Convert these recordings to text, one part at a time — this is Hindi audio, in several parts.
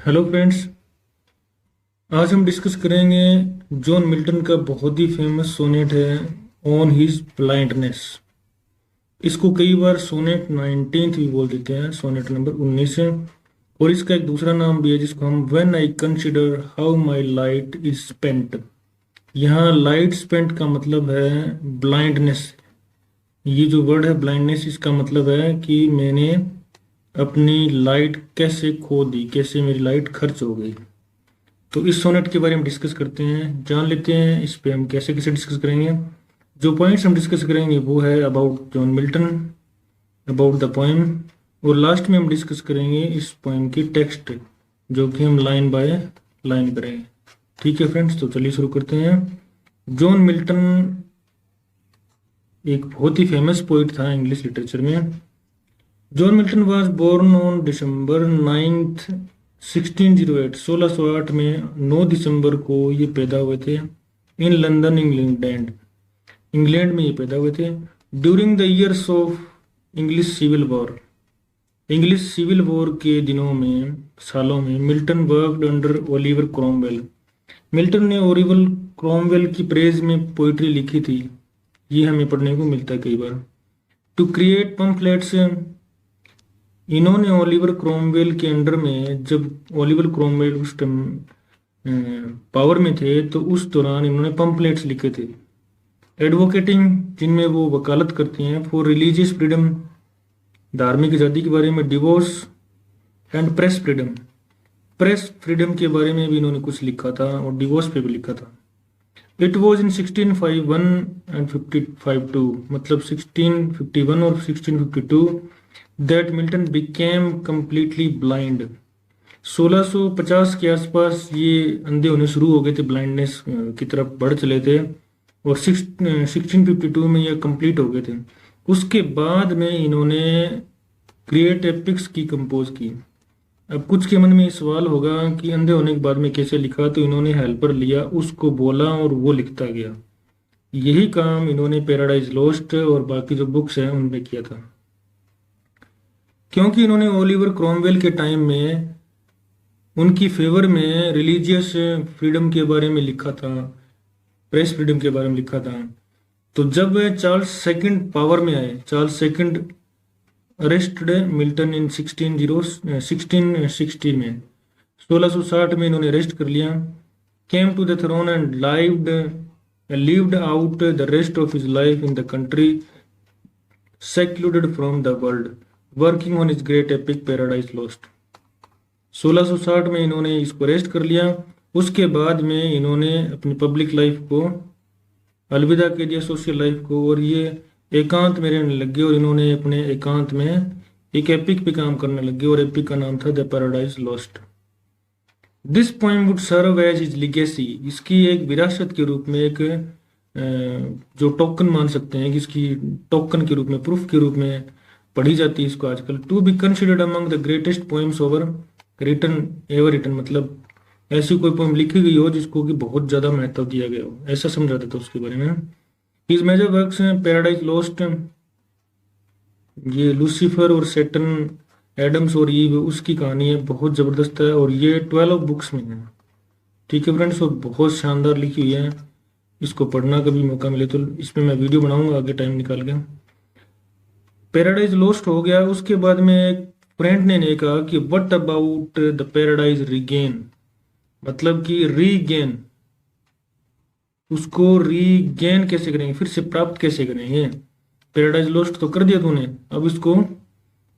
Hello friends. आज हम डिस्कस करेंगे जॉन मिल्टन का बहुत ही फेमस सोनेट है ऑन हिज ब्लाइंडनेस। इसको कई बार सोनेट 19th भी बोल देते हैं, सोनेट नंबर 19 है। और इसका एक दूसरा नाम भी है जिसको हम when I consider how my light is spent. यहाँ लाइट स्पेंट का मतलब है ब्लाइंडनेस। ये जो वर्ड है ब्लाइंडनेस, इसका मतलब है कि मैंने अपनी लाइट कैसे खो दी, कैसे मेरी लाइट खर्च हो गई। तो इस सोनेट के बारे में डिस्कस करते हैं, जान लेते हैं इस पे हम कैसे कैसे डिस्कस करेंगे। जो पॉइंट्स हम डिस्कस करेंगे वो है about John Milton, about the poem, और लास्ट में हम डिस्कस करेंगे इस पोएम की टेक्स्ट, जो कि हम लाइन बाय लाइन करेंगे। ठीक है फ्रेंड्स, तो चलिए शुरू करते हैं। जॉन मिल्टन एक बहुत ही फेमस पोइट था इंग्लिश लिटरेचर में। John Milton was born on December 9th 1608। 1608 में 9 दिसंबर को ये पैदा हुए थे इन लंदन इंग्लैंड। इंग्लैंड में ये पैदा हुए थे during the years of English Civil War. English Civil War के दिनों में, सालों में, Milton worked under Oliver Cromwell. Milton ने ओलिवर क्रोमवेल की प्रेज में पोइट्री लिखी थी। ये हमें पढ़ने को मिलता है कई बार। To create pamphlets. इन्होंने ओलिवर क्रोमवेल के अंडर में, जब ओलिवर क्रोमवेल उस टाइम पावर में थे, तो उस दौरान इन्होंने पम्फलेट्स लिखे थे एडवोकेटिंग, जिनमें वो वकालत करते हैं फॉर रिलीजियस फ्रीडम, धार्मिक आज़ादी के बारे में, divorce and press freedom. Press freedom के बारे में भी इन्होंने कुछ लिखा था और डिवोर्स पे भी लिखा था। इट वॉज इन 1651 एंड 52, मतलब 1651 और 1652 that Milton became completely blind. 1650 के आसपास ये अंधे होने शुरू हो गए थे, ब्लाइंडनेस की तरफ बढ़ चले थे, और 1652 में ये कंप्लीट हो गए थे। उसके बाद में इन्होंने क्रिएट एपिक्स की कंपोज की। अब कुछ के मन में ये सवाल होगा कि अंधे होने के बाद में कैसे लिखा, तो इन्होंने हेल्पर लिया, उसको बोला और वो लिखता गया। यही काम इन्होंने पैराडाइज लॉस्ट और बाकी जो बुक्स हैं उनमें किया था। क्योंकि इन्होंने ओलिवर क्रोमवेल के टाइम में उनकी फेवर में रिलीजियस फ्रीडम के बारे में लिखा था, प्रेस फ्रीडम के बारे में लिखा था, तो जब चार्ल्स सेकंड पावर में आए, Charles second arrested Milton in 1660 में, 1660 में इन्होंने अरेस्ट कर लिया। Came to the throne and lived out the rest of his life in the country, secluded from the world, working on his great epic Paradise Lost। 1660 में इन्होंने इसको अरेस्ट कर लिया। उसके बाद में इन्होंने अपनी पब्लिक लाइफ को अलविदा कह दिया, सोशल लाइफ को, और ये एकांत में रहने लग गए, और इन्होंने अपने एकांत में एक एपिक पे काम करने लग गए, और एपिक का नाम था the Paradise Lost. This poem would serve as his legacy. इसकी एक विरासत के रूप में, एक जो टोकन मान सकते हैं कि इसकी टोकन के रूप में, प्रूफ के रूप में पढ़ी जाती है इसको आजकल। To be considered among the greatest poems over written ever written, मतलब ऐसी कोई पोएम लिखी गई हो जिसको कि बहुत ज्यादा महत्व दिया गया हो, ऐसा समझाते थे उसके बारे में। हिज मेजर वर्क्स हैं पैराडाइज लॉस्ट, ये लूसीफर और सैटन, एडम्स और ईव, उसकी कहानी है, बहुत जबरदस्त है, और ये 12 बुक्स में है। ठीक है फ्रेंड्स, और बहुत शानदार लिखी हुई है। इसको पढ़ना कभी मौका मिले तो इसमें मैं वीडियो बनाऊंगा आगे टाइम निकाल के। पैराडाइज लॉस्ट हो गया। उसके बाद में एक फ्रेंड ने कहा कि what about the paradise regain, मतलब कि रीगेन, उसको रीगेन कैसे करेंगे, फिर से प्राप्त कैसे करेंगे। पैराडाइज लॉस्ट तो कर दिया तूने, अब इसको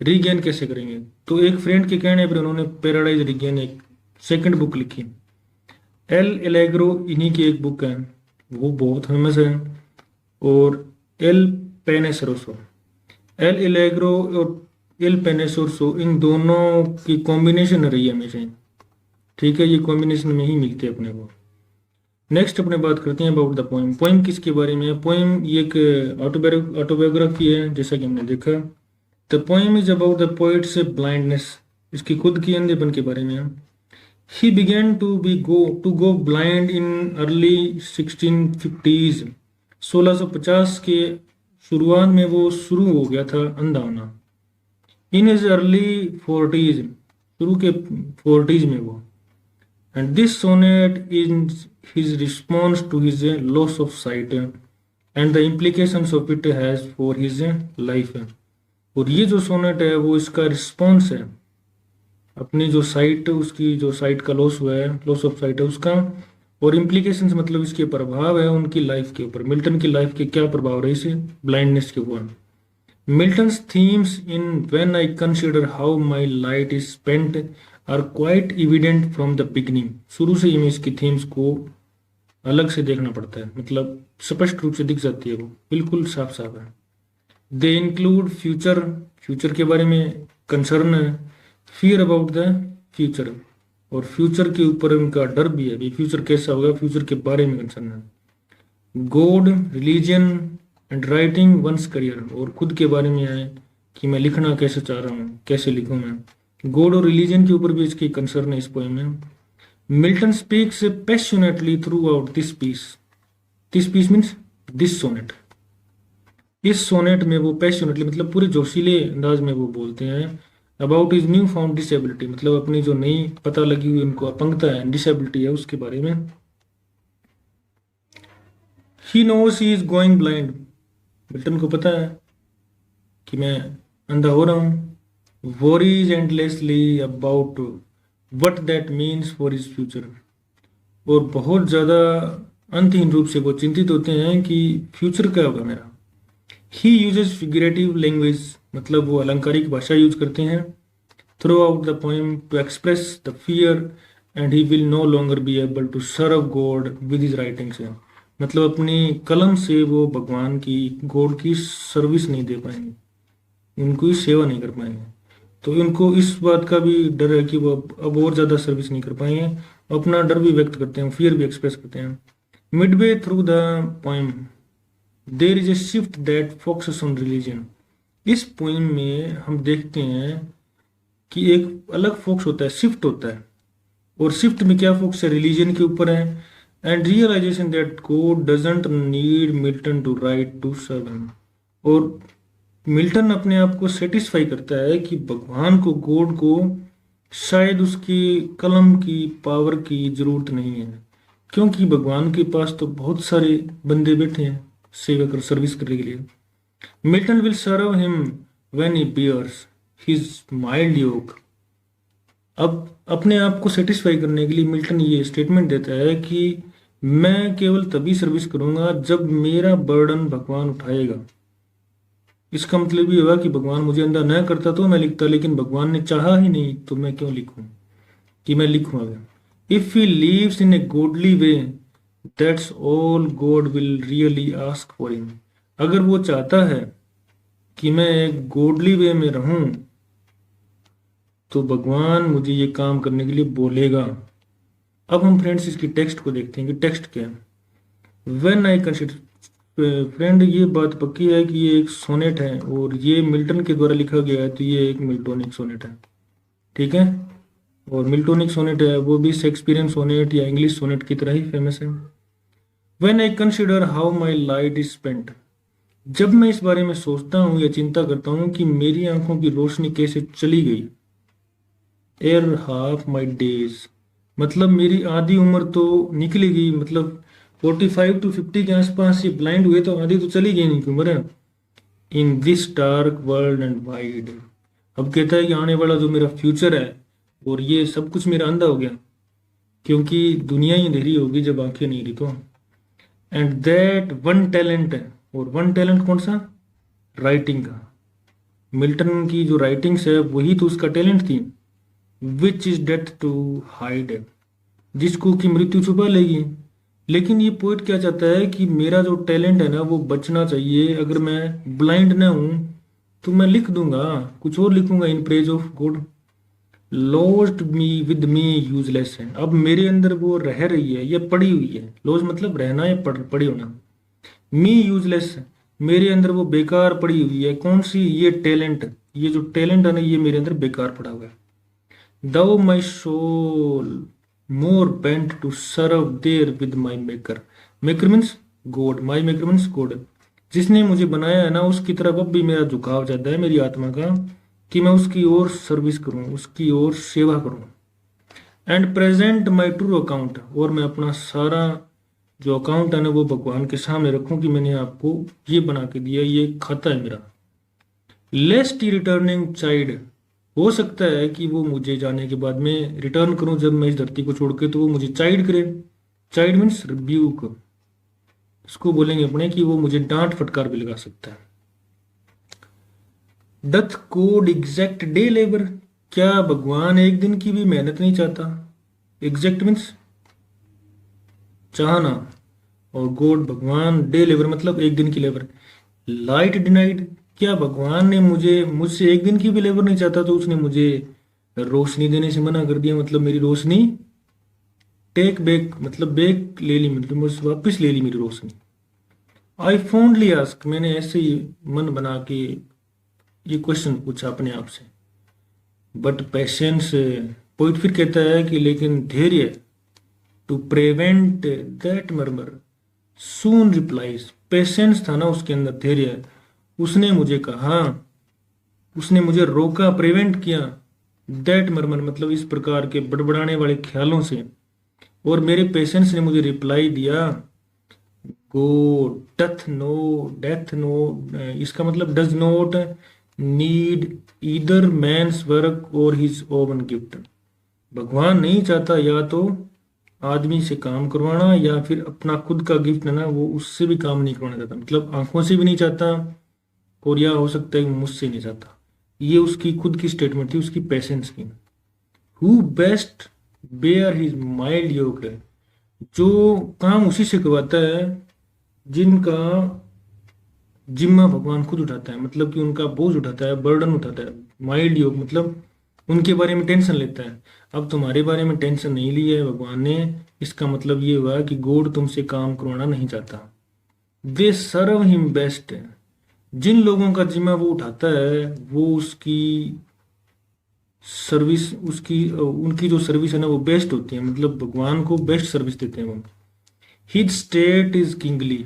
रीगेन कैसे करेंगे। तो एक फ्रेंड के कहने पर उन्होंने पैराडाइज रीगेन एक सेकंड बुक लिखी। एल एलेग्रो इन्हीं की एक बुक है, वो बहुत फेमस है। और एल पेनेसरोसो, एल एलेग्रो और एल पेनेसरोसो, इन दोनों की कॉम्बिनेशन रही है हमेशा। ठीक है, ये कॉम्बिनेशन में ही मिलते हैं अपने को। नेक्स्ट अपने बात करते हैं अबाउट द पोएम। पोएम किसके बारे में है? पोएम ये एक ऑटोबायोग्राफी है, जैसा कि हमने देखा। The poem is about the poet's blindness, इसकी खुद की अंधेपन के बारे में है। He began to go blind in early 1650s। 1650 के शुरुआत में वो शुरू हो गया था अंधा होना। इन हिज अर्ली 40s, शुरू के 40s में वो। And this sonnet is his response to his loss of sight and the implications of it has for his life. और ये जो सोनेट है वो इसका रिस्पॉन्स है अपनी जो साइट, उसकी जो साइट का लॉस हुआ है, लॉस ऑफ साइट है उसका, और इम्प्लीकेशंस मतलब इसके प्रभाव है उनकी लाइफ के ऊपर। मिल्टन की लाइफ के क्या प्रभाव रहे इसे ब्लाइंडनेस के ऊपर। Milton's themes in when I consider how my light is spent are quite evident from the beginning. शुरू से ही हमें इसकी थीम्स को अलग से देखना पड़ता है, मतलब स्पष्ट रूप से दिख जाती है, वो बिल्कुल साफ साफ है। दे इंक्लूड फ्यूचर, फ्यूचर के बारे में कंसर्न है, फियर अबाउट द फ्यूचर, और फ्यूचर के ऊपर उनका डर भी है, फ्यूचर कैसा होगा, फ्यूचर के बारे में कंसर्न है। God, religion and writing once career, और खुद के बारे में है कि मैं लिखना कैसे चाह रहा हूँ, कैसे लिखूँ मैं। गॉड और रिलीजन के ऊपर भी इसकी कंसर्न है इस पोएम में। Milton speaks passionately throughout this piece. This piece means this sonnet. इस सोनेट में वो पैशनेटली मतलब पूरे जोशीले अंदाज में वो बोलते हैं about is new found disability, मतलब अपनी जो नई पता लगी हुई उनको अपंगता है, डिसेबिलिटी है, उसके बारे में। He knows he is going blind, Milton को पता है कि मैं अंधा हो रहा हूँ। Worries endlessly about what that means for his future, और बहुत ज़्यादा अंतहीन रूप से वो चिंतित होते हैं कि फ्यूचर क्या होगा मेरा। ही यूजेस फिगरेटिव लैंग्वेज, मतलब वो अलंकारिक भाषा यूज करते हैं throughout the poem to express the fear and he will no longer be able to serve God with his writings. मतलब अपनी कलम से वो भगवान की, गॉड की सर्विस नहीं दे पाएंगे, उनको सेवा नहीं कर पाएंगे। तो उनको इस बात का भी डर है कि वो अब और ज़्यादा सर्विस नहीं कर पाएंगे, अपना डर भी व्यक्त करते हैं, फियर भी एक्सप्रेस करते हैं। Midway through the poem there is a shift that focuses on religion. इस पोइम में हम देखते हैं कि एक अलग फोकस होता है, शिफ्ट होता है, और शिफ्ट में क्या फोकस है, रिलीजन के ऊपर है। And realization that God doesn't need Milton to write to serve him, और मिल्टन अपने आप को सेटिस्फाई करता है कि भगवान को, गॉड को शायद उसकी कलम की पावर की जरूरत नहीं है, क्योंकि भगवान के पास तो बहुत सारे बंदे बैठे हैं सेवा कर, सर्विस करने के लिए। Milton will serve him when he bears his mild yoke. अब अपने आप को सेटिस्फाई करने के लिए मिल्टन ये स्टेटमेंट देता है कि मैं केवल तभी सर्विस करूंगा जब मेरा बर्डन भगवान उठाएगा। इसका मतलब ये हुआ कि भगवान मुझे अंधा न करता तो मैं लिखता, लेकिन भगवान ने चाहा ही नहीं तो मैं क्यों लिखूं, कि मैं लिखूं अगर। If he leaves in A godly way that's all God will really ask for him. अगर वो चाहता है कि मैं एक गॉडली वे में रहूं तो भगवान मुझे ये काम करने के लिए बोलेगा। अब हम फ्रेंड्स इसकी टेक्स्ट को देखते हैं कि टेक्स्ट क्या है। व्हेन आई कंसिडर, फ्रेंड ये बात पक्की है कि ये एक सोनेट है और ये मिल्टन के द्वारा लिखा गया है, तो ये एक मिल्टोनिक सोनेट है, ठीक है। और मिल्टोनिक सोनेट है वो भी शेक्सपियरियन सोनेट या इंग्लिश सोनेट की तरह ही फेमस है। When I consider how my light is spent, जब मैं इस बारे में सोचता हूँ या चिंता करता हूँ कि मेरी आंखों की रोशनी कैसे चली गई। एर हाफ माई डेज, मतलब मेरी आधी उम्र तो निकली गई, मतलब 45 to 50 के आसपास ये ब्लाइंड हुए तो आधी तो चली गई इनकी उम्र। In this dark world and wide, अब कहता है कि आने वाला जो मेरा फ्यूचर है और ये सब कुछ मेरा अंधा हो गया, क्योंकि दुनिया ही अंधेरी होगी जब आंखें नहीं रही तो। एंड दैट वन टैलेंट है, और वन टैलेंट कौन सा, राइटिंग का। मिल्टन की जो राइटिंग्स है वही तो उसका टैलेंट थी। Which is death to hide, जिसको कि मृत्यु छुपा लेगी। लेकिन ये पोइट क्या चाहता है कि मेरा जो टैलेंट है ना वो बचना चाहिए। अगर मैं ब्लाइंड ना हूं तो मैं लिख दूंगा, कुछ और लिखूंगा in praise of God. Lost me with me useless है, अब मेरे अंदर वो रह रही है, ये पड़ी हुई है। लॉस्ट मतलब रहना या पड़ी होना। मी यूजलेस, मेरे अंदर वो बेकार पड़ी हुई है। कौन सी, ये टैलेंट, ये जो टैलेंट है ना ये मेरे अंदर बेकार पड़ा हुआ है। Thou my soul more bent to serve there with my maker. Maker means God. My maker means God. जिसने मुझे बनाया है ना उसकी तरफ अब भी मेरा झुकाव ज्यादा है, मेरी आत्मा का, कि मैं उसकी ओर सर्विस करूं, उसकी ओर सेवा करूं। And present my true account, और मैं अपना सारा जो अकाउंट है ना वो भगवान के सामने रखूं कि मैंने आपको ये बना के दिया, ये खाता है मेरा। लेस्ट रिटर्निंग चाइल्ड, हो सकता है कि वो मुझे जाने के बाद में रिटर्न करूं जब मैं इस धरती को छोड़ के, तो वो मुझे चाइल्ड करे। चाइल्ड मीन्स रिब्यूक, इसको बोलेंगे अपने कि वो मुझे डांट फटकार भी लगा सकता है। Doth code exact day labour, क्या भगवान एक दिन की भी मेहनत नहीं चाहता? एग्जैक्ट मीन्स चाहना, और गॉड भगवान, डे लेबर मतलब एक दिन की लेबर। लाइट डिनाइड, क्या भगवान ने मुझसे एक दिन की भी लेबर नहीं चाहता, तो उसने मुझे रोशनी देने से मना कर दिया, मतलब मेरी रोशनी टेक बैक, मतलब बैक ले ली, मतलब मुझसे वापस ले ली मेरी रोशनी। आई फॉन्डली आस्क, मैंने ऐसे ही मन बना के ये क्वेश्चन पूछा अपने आप से। बट पेशेंस, पोइट फिर कहता है कि लेकिन धैर्य, to prevent that murmur soon replies, patience था ना उसके अंदर, धैर्य, उसने मुझे कहा, उसने मुझे रोका, प्रिवेंट किया, दैट मर्मर मतलब इस प्रकार के बड़बड़ाने वाले ख्यालों से। और मेरे पेशेंस ने मुझे रिप्लाई दिया, God doth no death no, इसका मतलब does not need either man's work और हिज ओवन गिफ्ट, भगवान नहीं चाहता या तो आदमी से काम करवाना या फिर अपना खुद का गिफ्ट है ना वो उससे भी काम नहीं करवाना चाहता, मतलब आंखों से भी नहीं चाहता, और या हो सकता है कि मुझसे नहीं चाहता। ये उसकी खुद की स्टेटमेंट थी, उसकी पेशेंस की। Who best bear his mild yoke, जो काम उसी से करवाता है जिनका जिम्मा भगवान खुद उठाता है, मतलब कि उनका बोझ उठाता है, बर्डन उठाता है। माइल्ड योग मतलब उनके बारे में टेंशन लेता है। अब तुम्हारे बारे में टेंशन नहीं ली है भगवान ने, इसका मतलब ये हुआ कि गॉड तुमसे काम करवाना नहीं चाहता। दे सर्व हिम बेस्ट, जिन लोगों का जिम्मा वो उठाता है वो उसकी सर्विस, उसकी उनकी जो सर्विस है ना वो बेस्ट होती है, मतलब भगवान को बेस्ट सर्विस देते हैं वो। हिज स्टेट इज किंगली,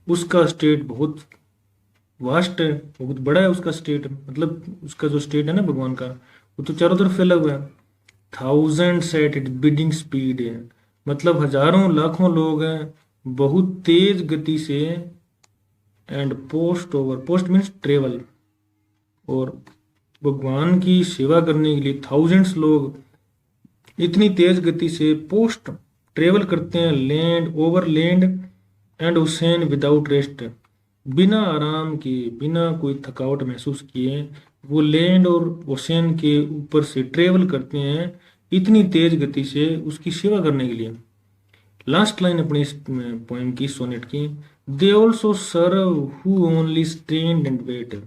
उसका स्टेट बहुत वास्ट है, बहुत बड़ा है उसका स्टेट, मतलब उसका जो स्टेट है ना भगवान का वो तो चारों तरफ फैला हुआ है। Thousands at it bidding speed है, मतलब हजारों लाखों लोग हैं बहुत तेज गति से। And post over, post means travel, और भगवान की सेवा करने के लिए थाउजेंड्स लोग इतनी तेज गति से पोस्ट ट्रेवल करते हैं, land over land and ocean without rest, बिना आराम के, बिना कोई थकावट महसूस किए वो लैंड और ओशन के ऊपर से ट्रेवल करते हैं इतनी तेज गति से उसकी सेवा करने के लिए। लास्ट लाइन अपनी इस पोएम की, सोनेट की, they also serve who only stand and wait,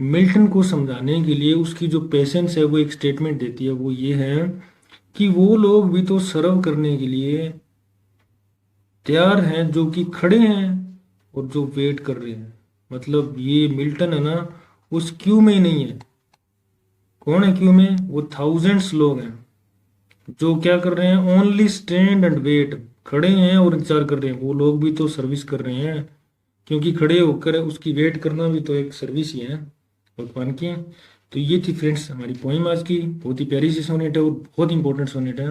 Milton को समझाने के लिए उसकी जो पेशेंस है वो एक स्टेटमेंट देती है, वो ये है कि वो लोग भी तो सर्व करने के लिए तैयार हैं जो कि खड़े हैं और जो वेट कर रहे हैं। मतलब ये मिल्टन है ना उस क्यू में ही नहीं है। कौन है क्यू में? वो थाउजेंड्स लोग हैं जो क्या कर रहे हैं, ओनली स्टैंड एंड वेट, खड़े हैं और इंतजार कर रहे हैं। वो लोग भी तो सर्विस कर रहे हैं, क्योंकि खड़े होकर उसकी वेट करना भी तो एक सर्विस ही है भगवान की। तो ये थी फ्रेंड्स हमारी पोइम आज की, बहुत ही प्यारी सी सोनेट है और बहुत इंपॉर्टेंट सोनेट है।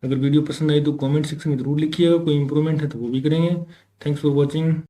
अगर वीडियो पसंद आई तो कमेंट सेक्शन में जरूर लिखिएगा, कोई इंप्रूवमेंट है तो वो भी करेंगे। Thanks for watching.